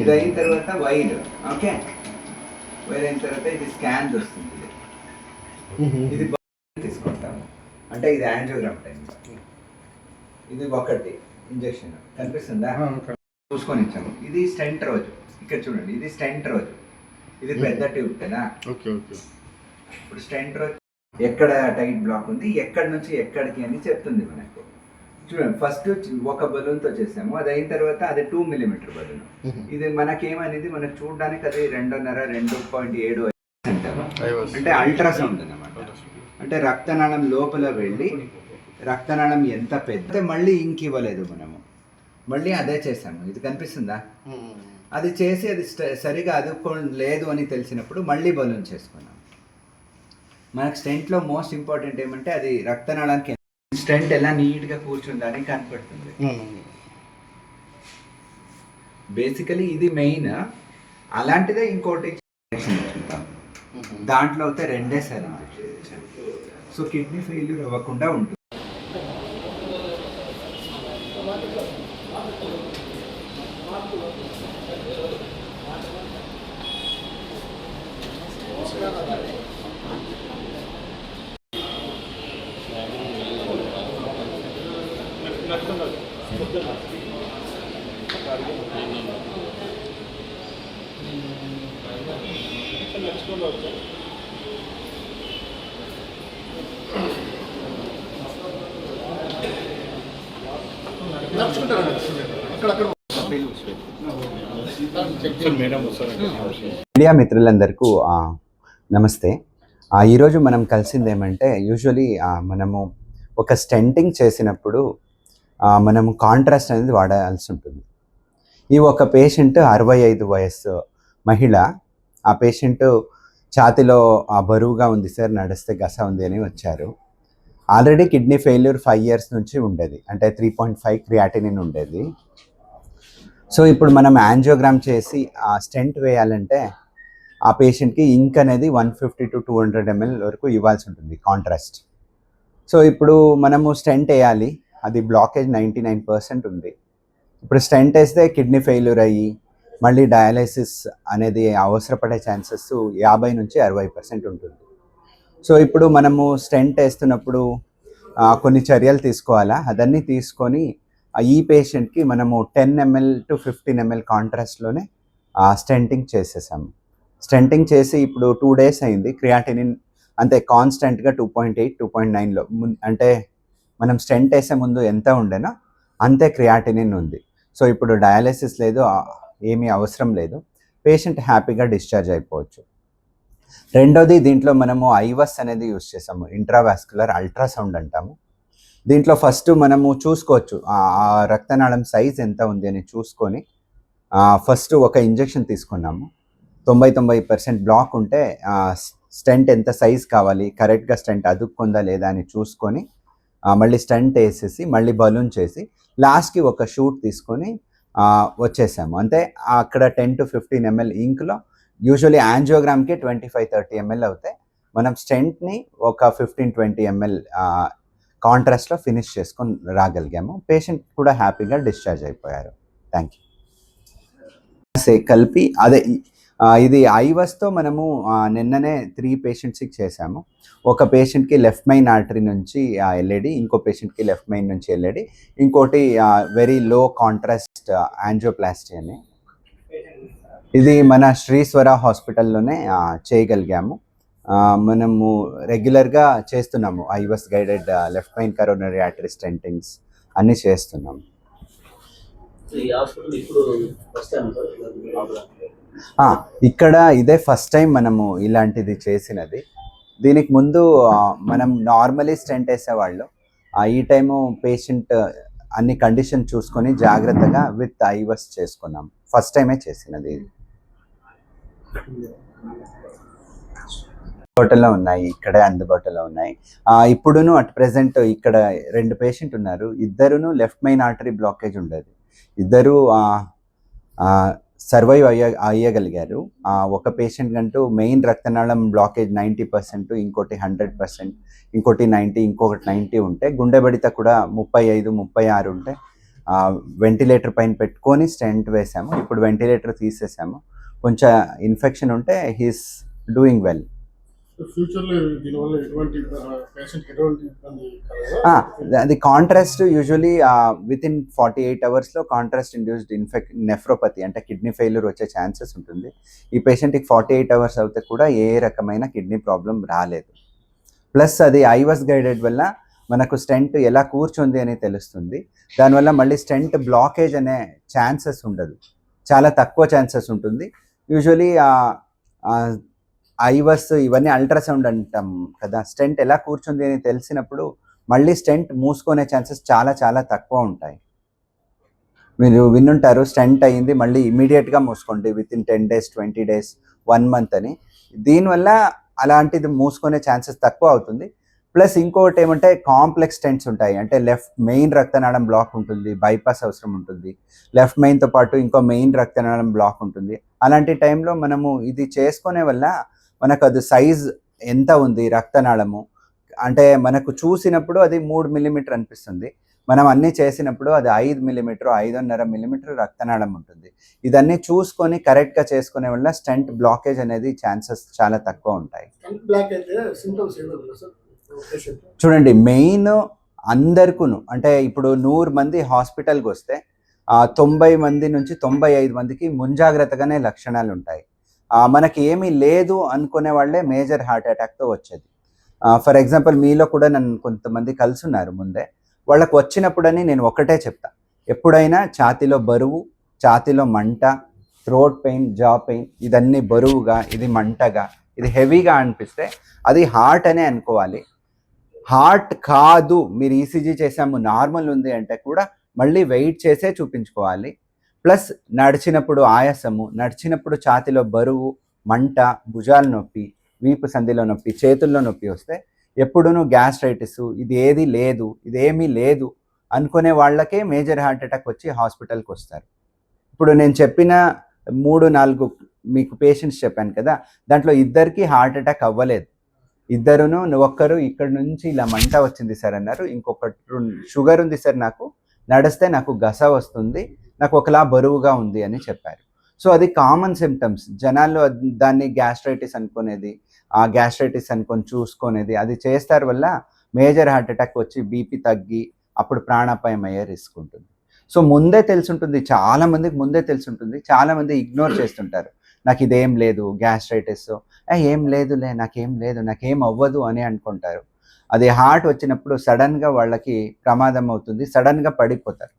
ఇది అయిన తర్వాత వైర్. ఓకే, వైర్ అయిన తర్వాత ఇది స్కాన్ వస్తుంది. ఇది తీసుకుంటాము అంటే ఇది యాంజియోగ్రామ్ టైం. ఇది ఒకటి ఇంజెక్షన్ కనిపిస్తుందా, చూసుకొని ఇచ్చాము. ఇది స్టెంట్ రోజు, ఇక్కడ చూడండి, ఇది స్టెంట్ రోజు. ఇది పెద్ద ట్యూబ్ కదా. ఇప్పుడు స్టెంట్ రోజు ఎక్కడ టైట్ బ్లాక్ ఉంది, ఎక్కడి నుంచి ఎక్కడికి అని చెప్తుంది మనకు. చూడండి, ఫస్ట్ ఒక బలూన్తో చేసాము, అది అయిన తర్వాత అది 2 మిల్లీమీటర్ బలూన్. ఇది మనకేమనేది మనకు చూడడానికి అది 2.5 2.7 అంటారు. అంటే అల్ట్రాసౌండ్ అన్నమాట. అంటే రక్తనాళం లోపల వెళ్ళి రక్తనాళం ఎంత పెద్ద, మళ్ళీ ఇంక ఇవ్వలేదు మనము, మళ్ళీ అదే చేసాము. ఇది కనిపిస్తుందా, అది చేసి అది సరిగా లేదు అని తెలిసినప్పుడు మళ్ళీ బలూన్ చేసుకున్నాం. మనకు స్టెంట్లో మోస్ట్ ఇంపార్టెంట్ ఏమంటే అది రక్తనాళానికి స్టెంట్ ఎలా నీట్గా కూర్చుందని కనపడుతుంది. బేసికలీ ఇది మెయిన్. అలాంటిదే ఇంకోటి దాంట్లో అయితే 2 సార్లు ఇంజెక్షన్. సో కిడ్నీ ఫెయిల్యూర్ అవ్వకుండా ఉంటుంది. మీడియా మిత్రులందరికీ నమస్తే. ఈరోజు మనం కలిసింది ఏమంటే, యూజువలీ మనము ఒక స్టెంటింగ్ చేసినప్పుడు మనము కాంట్రాస్ట్ అనేది వాడాల్సి ఉంటుంది. ఈ ఒక పేషెంట్ 65 వయస్సు మహిళ. ఆ పేషెంట్ ఛాతిలో బరువుగా ఉంది సార్, నడిస్తే గస ఉంది అని వచ్చారు. ఆల్రెడీ కిడ్నీ ఫెయిల్యూర్ 5 years నుంచి ఉండేది, అంటే 3.5 క్రియాటినిన్ ఉండేది. సో ఇప్పుడు మనం యాంజియోగ్రామ్ చేసి ఆ స్టెంట్ వేయాలంటే ఆ పేషెంట్కి ఇంక్ అనేది 150 to 200 ml వరకు ఇవ్వాల్సి ఉంటుంది కాంట్రాస్ట్. సో ఇప్పుడు మనము స్టెంట్ వేయాలి, అది బ్లాకేజ్ 99% ఉంది. ఇప్పుడు స్టెంట్ వేస్తే కిడ్నీ ఫెయిల్యూర్ అయ్యి మళ్ళీ డయాలసిస్ అనేది అవసరపడే ఛాన్సెస్ 50 నుంచి 60% ఉంటుంది. సో ఇప్పుడు మనము స్టెంట్ వేస్తున్నప్పుడు కొన్ని చర్యలు తీసుకోవాలా, అదన్నీ తీసుకొని ఈ పేషెంట్కి మనము 10 ml to 15 ml కాంట్రాస్ట్లోనే స్టెంటింగ్ చేసేసాము. స్టెంటింగ్ చేసి ఇప్పుడు 2 days అయింది. క్రియాటినిన్ అంతే కాన్స్టెంట్గా 2.8 2.9లో, అంటే మనం స్టెంట్ వేసే ముందు ఎంత ఉండేనో అంతే క్రియాటినిన్ ఉంది. సో ఇప్పుడు డయాలసిస్ లేదు, ఏమీ అవసరం లేదు, పేషెంట్ హ్యాపీగా డిశ్చార్జ్ అయిపోవచ్చు. రెండోది, దీంట్లో మనము ఐవస్ అనేది యూజ్ చేసాము, ఇంట్రావాస్కులర్ అల్ట్రాసౌండ్ అంటాము. దీంట్లో ఫస్ట్ మనము చూసుకోవచ్చు ఆ రక్తనాళం సైజ్ ఎంత ఉంది అని చూసుకొని ఫస్ట్ ఒక ఇంజెక్షన్ తీసుకున్నాము. 90% బ్లాక్ ఉంటే స్టెంట్ ఎంత సైజ్ కావాలి, కరెక్ట్గా స్టెంట్ అదుక్కుందా లేదా అని చూసుకొని మళ్ళీ స్టెంట్ వేసేసి మళ్ళీ బలూన్ చేసి లాస్ట్కి ఒక షూట్ తీసుకొని వచ్చేసాము. అంటే అక్కడ 10 to 15 ml ఇంక్లో యూజువల్లీ యాంజియోగ్రామ్కి 25-30 ml అవుతాయి. మనం స్టెంట్ని ఒక 15-20 ml కాంట్రాస్ట్లో ఫినిష్ చేసుకొని రాగలిగాము. పేషెంట్ కూడా హ్యాపీగా డిశ్చార్జ్ అయిపోయారు. Thank you. కలిపి అదే ఇది ఐవస్తో మనము నిన్ననే 3 పేషెంట్స్కి చేసాము. ఒక పేషెంట్కి లెఫ్ట్ మెయిన్ ఆర్టరీ నుంచి ఎల్ఏడి, ఇంకో పేషెంట్కి లెఫ్ట్ మెయిన్ నుంచి ఎల్ఏడి, ఇంకోటి వెరీ లో కాంట్రాస్ట్ యాంజియోప్లాస్టీ అని. ఇది మన శ్రీశ్వర హాస్పిటల్లోనే చేయగలిగాము. మనము రెగ్యులర్గా చేస్తున్నాము ఐవస్ guided left main coronary artery స్టెంటింగ్స్ అన్నీ చేస్తున్నాము. ఇక్కడ ఇదే ఫస్ట్ టైం మనము ఇలాంటిది చేసినది. దీనికి ముందు మనం నార్మలీ స్టెంట్ వేసేవాళ్ళు. ఈ టైము పేషెంట్ అన్ని కండిషన్ చూసుకొని జాగ్రత్తగా విత్ ఐవస్ చేసుకున్నాం. ఫస్ట్ టైమే చేసినది. అందుబాటులో ఉన్నాయి, ఇక్కడే అందుబాటులో ఉన్నాయి. ఇప్పుడును అట్ ప్రెసెంట్ ఇక్కడ 2 పేషెంట్ ఉన్నారు. ఇద్దరును లెఫ్ట్ మెయిన్ ఆర్టరీ బ్లాకేజ్ ఉండేది. ఇద్దరు సర్వైవ్ అయ్యగలిగారు. ఒక పేషెంట్ కంటూ మెయిన్ రక్తనాళం బ్లాకేజ్ 90%, ఇంకోటి 100%, ఇంకోటి 90, ఇంకొకటి 90 ఉంటే, గుండె బడిత కూడా 35-36 ఉంటే, వెంటిలేటర్ పైన పెట్టుకొని స్టెంట్ వేసాము. ఇప్పుడు వెంటిలేటర్ తీసేసాము. కొంచెం ఇన్ఫెక్షన్ ఉంటే హీస్ డూయింగ్ వెల్. ఫ్యూచర్లో దీనివల్ల ఎటువంటి పేషెంట్కి ఎటువంటి ఇబ్బంది కలగదా? అది కాంట్రాస్ట్ యూజువలీ వితిన్ 48 అవర్స్లో కాంట్రాస్ట్ ఇండ్యూస్డ్ నెఫ్రోపతి అంటే కిడ్నీ ఫెయిల్యూర్ వచ్చే ఛాన్సెస్ ఉంటుంది. ఈ పేషెంట్కి 48 అవర్స్ అవుతే కూడా ఏ రకమైన కిడ్నీ ప్రాబ్లం రాలేదు. ప్లస్ అది ఐవాస్ గైడెడ్ వల్ల మనకు స్టెంట్ ఎలా కూర్చుంది అని తెలుస్తుంది. దానివల్ల మళ్ళీ స్టెంట్ బ్లాకేజ్ అనే ఛాన్సెస్ ఉండదు, చాలా తక్కువ ఛాన్సెస్ ఉంటుంది. యూజువలీ ఐవాస్ ఇవన్నీ అల్ట్రాసౌండ్ అంటాం కదా, స్టెంట్ ఎలా కూర్చుంది అని తెలిసినప్పుడు మళ్ళీ స్టెంట్ మూసుకునే ఛాన్సెస్ చాలా చాలా తక్కువ ఉంటాయి. మీరు విన్నుంటారు, స్టెంట్ అయ్యింది మళ్ళీ ఇమీడియట్గా మూసుకోండి వితిన్ 10 days 20 days 1 month అని. దీనివల్ల అలాంటిది మూసుకునే ఛాన్సెస్ తక్కువ అవుతుంది. ప్లస్ ఇంకొకటి ఏమంటే కాంప్లెక్స్ స్టెంట్స్ ఉంటాయి, అంటే లెఫ్ట్ మెయిన్ రక్తనాళం బ్లాక్ ఉంటుంది, బైపాస్ అవసరం ఉంటుంది. లెఫ్ట్ మెయిన్తో పాటు ఇంకో మెయిన్ రక్తనాళం బ్లాక్ ఉంటుంది. అలాంటి టైంలో మనము ఇది చేసుకునే వల్ల మనకు అది సైజ్ ఎంత ఉంది రక్తనాళము అంటే మనకు చూసినప్పుడు అది 3 millimeter అనిపిస్తుంది. మనం అన్నీ చేసినప్పుడు అది 5 millimeter 5.5 millimeter రక్తనాళం ఉంటుంది. ఇదన్నీ చూసుకొని కరెక్ట్గా చేసుకునే వల్ల స్టెంట్ బ్లాకేజ్ అనేది ఛాన్సెస్ చాలా తక్కువ ఉంటాయి. చూడండి, మెయిన్ అందరికీ అంటే ఇప్పుడు 100 మంది హాస్పిటల్కి వస్తే 90 మంది నుంచి 95 మందికి ముంజాగ్రత్తగానే లక్షణాలు ఉంటాయి. మనకి ఏమీ లేదు అనుకునే వాళ్ళే మేజర్ హార్ట్ అటాక్తో వచ్చేది. ఫర్ ఎగ్జాంపుల్ మీలో కూడా నన్ను కొంతమంది కలుసున్నారు ముందే. వాళ్ళకు వచ్చినప్పుడని నేను ఒకటే చెప్తా, ఎప్పుడైనా ఛాతీలో బరువు, ఛాతీలో మంట, థ్రోట్ పెయిన్, జా పెయిన్ ఇదన్నీ బరువుగా, ఇది మంటగా, ఇది హెవీగా అనిపిస్తే అది హార్ట్ అనే అనుకోవాలి. హార్ట్ కాదు, మీరు ఈసీజీ చేసాము నార్మల్ ఉంది అంటే కూడా మళ్ళీ వెయిట్ చేసే చూపించుకోవాలి. ప్లస్ నడిచినప్పుడు ఆయాసము, నడిచినప్పుడు ఛాతీలో బరువు, మంట, భుజాల నొప్పి, వీపు సంధిలో నొప్పి, చేతుల్లో నొప్పి వస్తే ఎప్పుడూ గ్యాస్ట్రైటిస్ ఇది ఏది లేదు, ఇదేమీ లేదు అనుకునే వాళ్ళకే మేజర్ హార్ట్ అటాక్ వచ్చి హాస్పిటల్కి వస్తారు. ఇప్పుడు నేను చెప్పిన 3-4 మీకు పేషెంట్స్ చెప్పాను కదా, దాంట్లో ఇద్దరికి హార్ట్ అటాక్ అవ్వలేదు. ఇద్దరును ఒక్కరు ఇక్కడ నుంచి ఇలా మంట వచ్చింది సార్ అన్నారు, ఇంకొకటి షుగర్ ఉంది సార్, నాకు నడిస్తే నాకు గస వస్తుంది, నాకు ఒకలా బరువుగా ఉంది అని చెప్పారు. సో అది కామన్ సిమ్టమ్స్. జనాల్లో దాన్ని గ్యాస్ట్రైటిస్ అనుకునేది, ఆ గ్యాస్ట్రైటిస్ అనుకొని చూసుకునేది అది చేస్తారు వల్ల మేజర్ హార్ట్ అటాక్ వచ్చి బీపీ తగ్గి అప్పుడు ప్రాణాపాయం అయ్యే రిస్క్ ఉంటుంది. సో ముందే తెలుసుంటుంది, చాలామందికి ముందే తెలుసుంటుంది. చాలామంది ఇగ్నోర్ చేస్తుంటారు, నాకు ఇదేం లేదు గ్యాస్ట్రైటిస్, ఏం లేదులే, నాకేం లేదు, నాకేం అవ్వదు అని అనుకుంటారు. అది హార్ట్ వచ్చినప్పుడు సడన్గా వాళ్ళకి ప్రమాదం అవుతుంది, సడన్గా పడిపోతారు.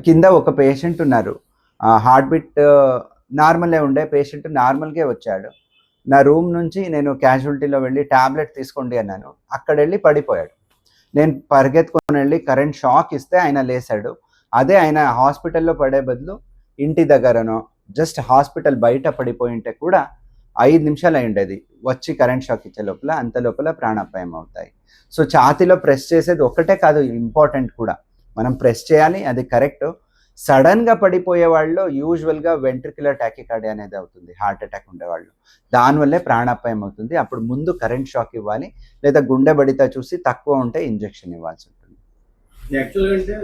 కింద ఒక పేషెంట్ ఉన్నారు, హార్ట్ బీట్ నార్మలే ఉండే పేషెంట్, నార్మల్గా వచ్చాడు. నా రూమ్ నుంచి నేను క్యాజువాలిటీలో వెళ్ళి ట్యాబ్లెట్ తీసుకోండి అన్నాను, అక్కడ వెళ్ళి పడిపోయాడు. నేను పరిగెత్తుకొని వెళ్ళి కరెంట్ షాక్ ఇస్తే ఆయన లేచాడు. అదే ఆయన హాస్పిటల్లో పడే బదులు ఇంటి దగ్గరనో జస్ట్ హాస్పిటల్ బయట పడిపోయి ఉంటే కూడా 5 నిమిషాలు అయి ఉండేది, వచ్చి కరెంట్ షాక్ ఇచ్చే లోపల అంత లోపల ప్రాణాపాయం అవుతాయి. సో ఛాతీలో ప్రెస్ చేసేది ఒక్కటే కాదు, ఇంపార్టెంట్ కూడా మనం ప్రెస్ చేయాలి, అది కరెక్ట్. సడన్గా పడిపోయే వాళ్ళు యూజువల్గా వెంట్రిక్యులర్ టాకికార్డియా అనేది అవుతుంది, హార్ట్ అటాక్ ఉండేవాళ్ళు. దానివల్లే ప్రాణాపాయం అవుతుంది. అప్పుడు ముందు కరెంట్ షాక్ ఇవ్వాలి, లేదా గుండె బడిత చూసి తక్కువ ఉంటే ఇంజెక్షన్ ఇవ్వాల్సి ఉంటుంది. యాక్చువల్గా అంటే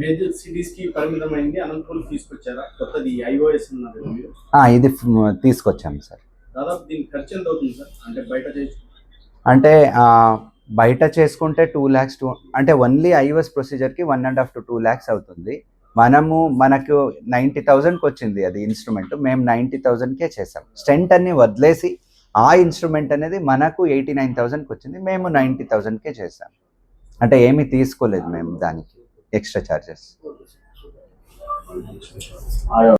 మేజర్ సిటీస్కి పరిమితమైంది, అనంతపురం తీసుకొచ్చారా కొత్తది ఐఓఎస్ ఉన్నారు మీరు? ఇది తీసుకొచ్చాము సార్. దాదాపు దీని ఖర్చు ఎంత అవుతుంది సార్? అంటే అంటే బయట చేసుకుంటే 2 lakhs అంటే ఓన్లీ ఐఓఎస్ ప్రొసీజర్కి 1.5 to 2 lakhs అవుతుంది. మనకు 90,000కి వచ్చింది అది ఇన్స్ట్రుమెంట్, మేము 90,000కే చేసాం. స్టెంట్ అన్ని వదిలేసి ఆ ఇన్స్ట్రుమెంట్ అనేది మనకు 89,000కి వచ్చింది, మేము 90,000కే చేసాం. అంటే ఏమీ తీసుకోలేదు మేము దానికి ఎక్స్ట్రా ఛార్జెస్.